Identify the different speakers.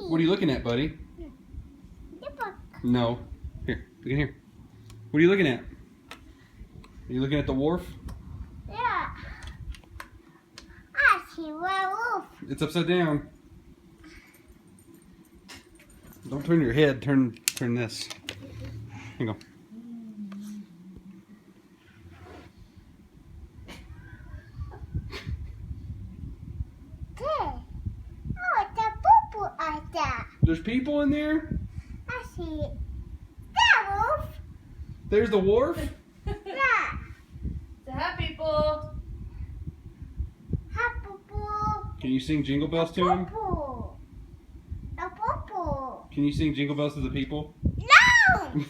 Speaker 1: What are you looking at, buddy?
Speaker 2: The book.
Speaker 1: No. Here, look in here. What are you looking at? Are you looking at the wharf?
Speaker 2: Yeah. I see werewolf.
Speaker 1: It's upside down. Don't turn your head. Turn this. Here you go.
Speaker 2: Okay. Oh, it's a poo out there.
Speaker 1: There's people in there.
Speaker 2: I see it. Werewolf.
Speaker 1: There's the wharf.
Speaker 2: Yeah.
Speaker 3: Say hi, people.
Speaker 2: Ha poo poo.
Speaker 1: Can you sing Jingle Bells to him?
Speaker 2: Poo. A poo poo.
Speaker 1: Can you sing Jingle Bells to the people?
Speaker 2: No.